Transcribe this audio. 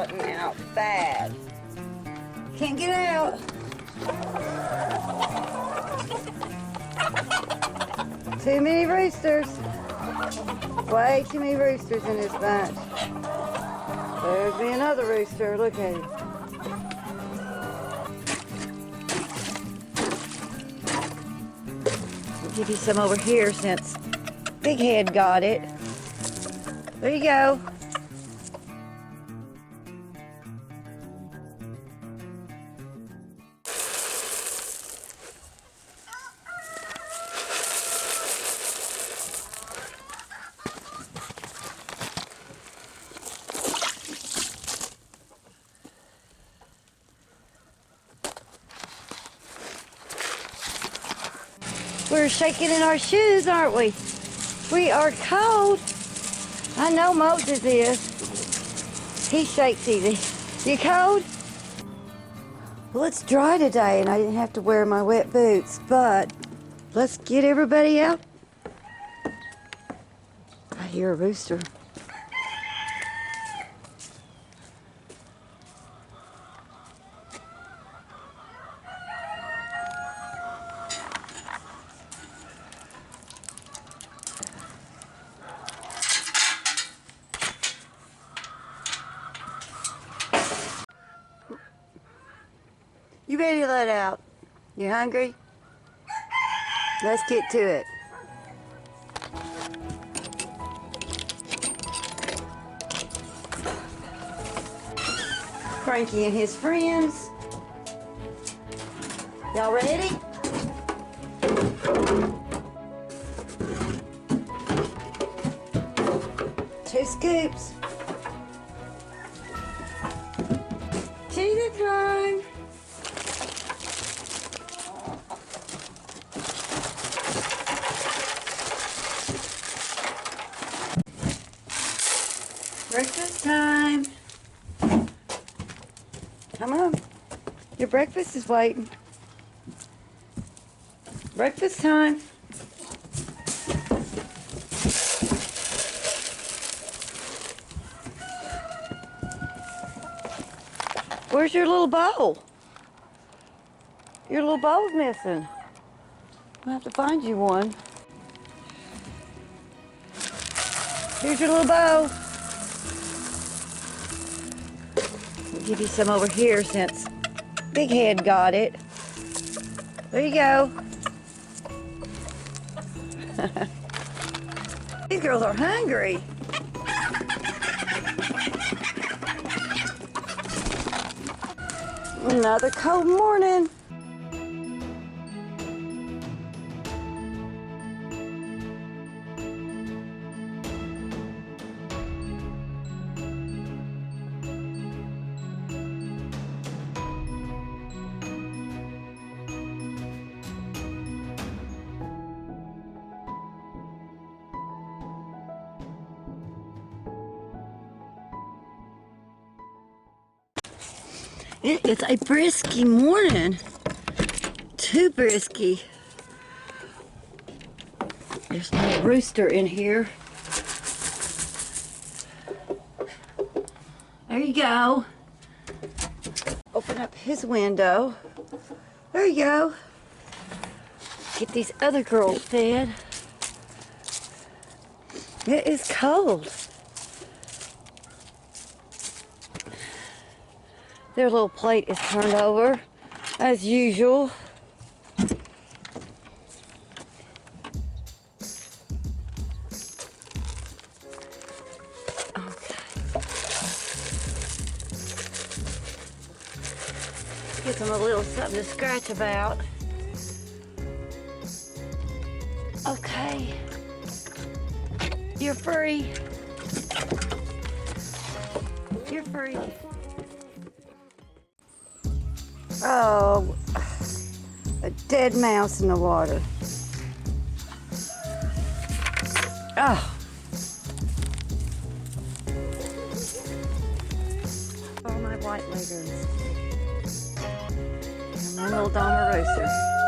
wanting out bad. Can't get out. Too many roosters. Way too many roosters in this bunch. There's me another rooster. Look at him. I'll give you some over here since Big Head got it. There you go. We're shaking in our shoes, aren't we? We are cold. I know Moses is. He shakes easy. You cold? Well, it's dry today and I didn't have to wear my wet boots, but let's get everybody out. I hear a rooster. You ready to let out? You hungry? Let's get to it. Frankie and his friends. Y'all ready? Two scoops. Cheetah time. Breakfast time. Come on. Your breakfast is waiting. Breakfast time. Where's your little bowl? Your little bowl's missing. I'll have to find you one. Here's your little bowl. I'll give you some over here since Big Head got it. There you go. These girls are hungry. Another cold morning. It is a brisky morning. Too brisky. There's no rooster in here. There you go. Open up his window. There you go. Get these other girls fed. It is cold. Their little plate is turned over, as usual. Okay. Get them a little something to scratch about. Okay. You're free. You're free. Oh, a dead mouse in the water. Oh. All my white leggers. And my little Dama rooster.